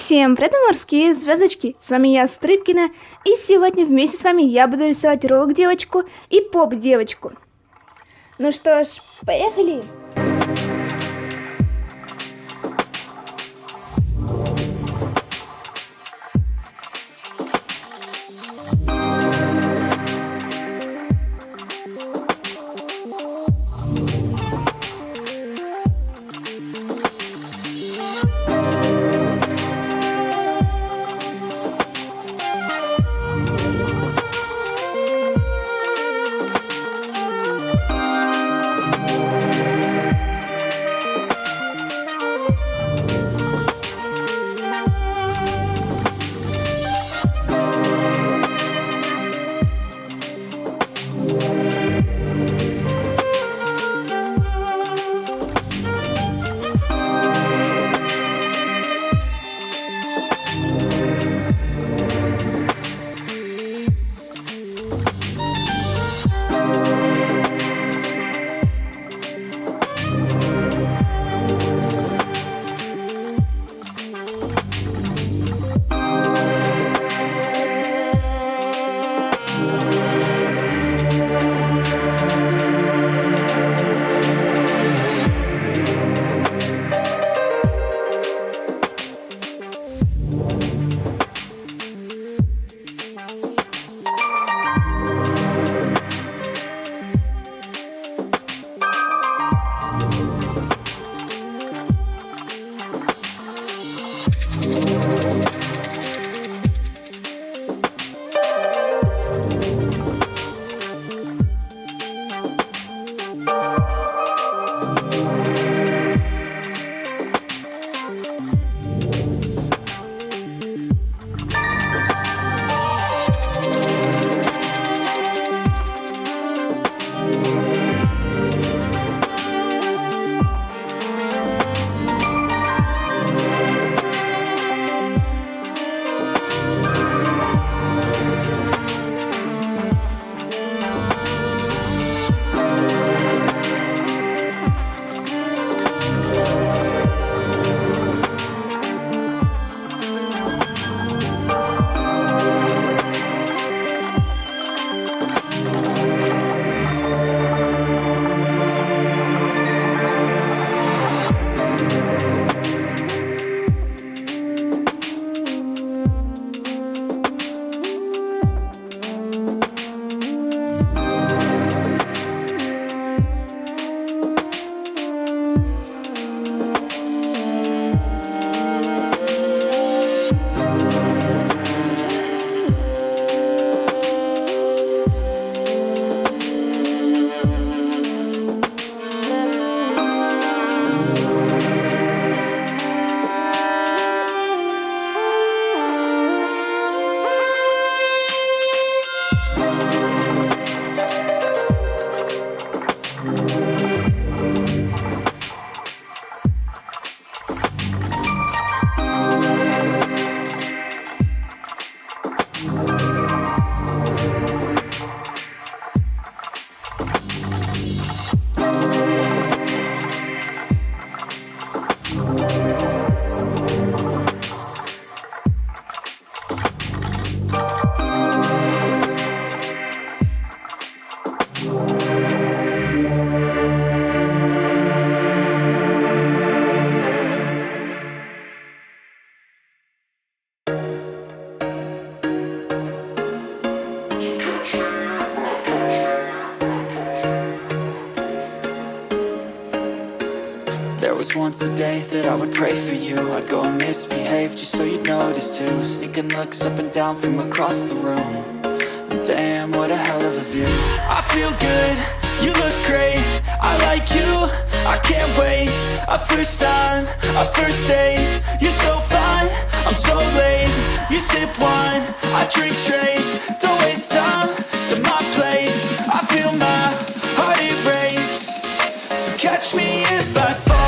Всем привет, морские звездочки! С вами я, Стрыбкина, и сегодня вместе с вами я буду рисовать рок-девочку и поп-девочку. Ну что ж, поехали! There was once a day that I would pray for you. I'd go and misbehave just so you'd notice too. Sneaking looks up and down from across the room. And damn, what a hell of a view. I feel good, you look great, I like you, I can't wait. A first time, a first date. You're so fine, I'm so late. You sip wine, I drink straight. Don't waste time to my place. I feel my heart erase. So catch me if I fall.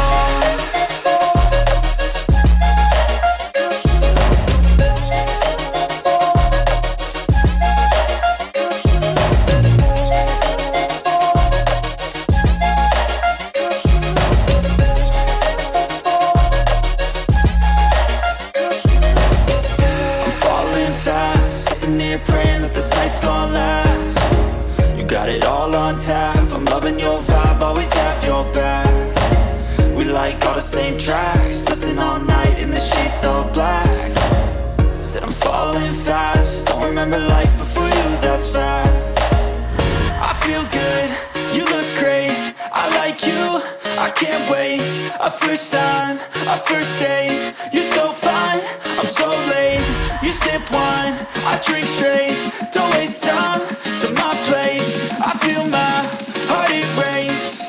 it's gonna last. You got it all on tap, I'm loving your vibe, always have your back. We like all the same tracks, listen all night in the sheets all black. Said I'm falling fast, don't remember life before you, that's fact. I feel good, you look great, I like you, I can't wait. A first time, a first date, you're so fine, I'm so late. You sip wine, I drink straight, don't waste time to my place. I feel my heart erase,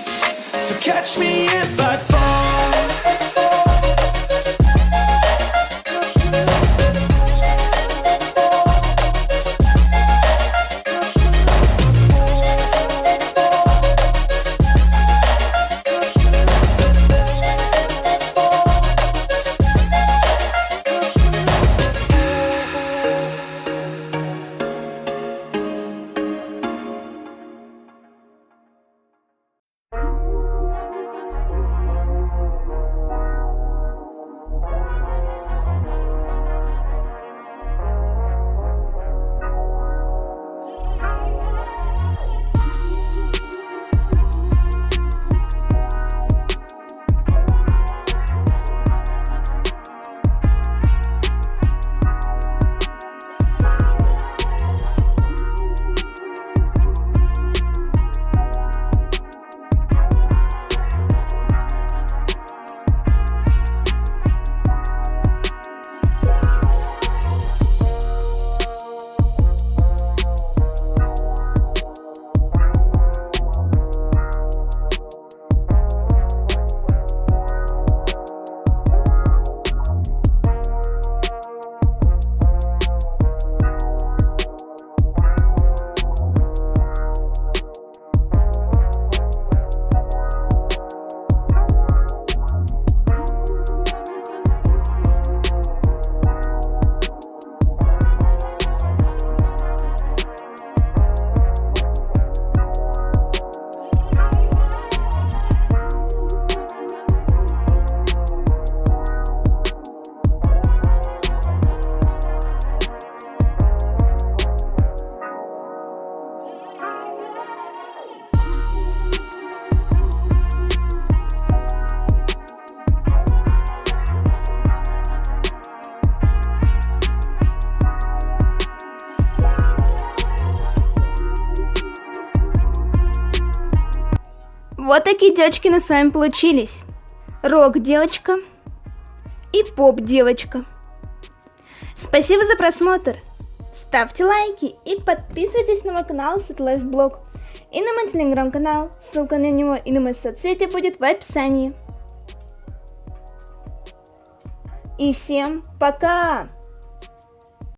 so catch me if I fall. Вот такие девочки с вами получились. Рок-девочка и поп-девочка. Спасибо за просмотр. Ставьте лайки и подписывайтесь на мой канал SvetaLifeBlog и на мой телеграм-канал. Ссылка на него и на мои соцсети будет в описании. И всем пока!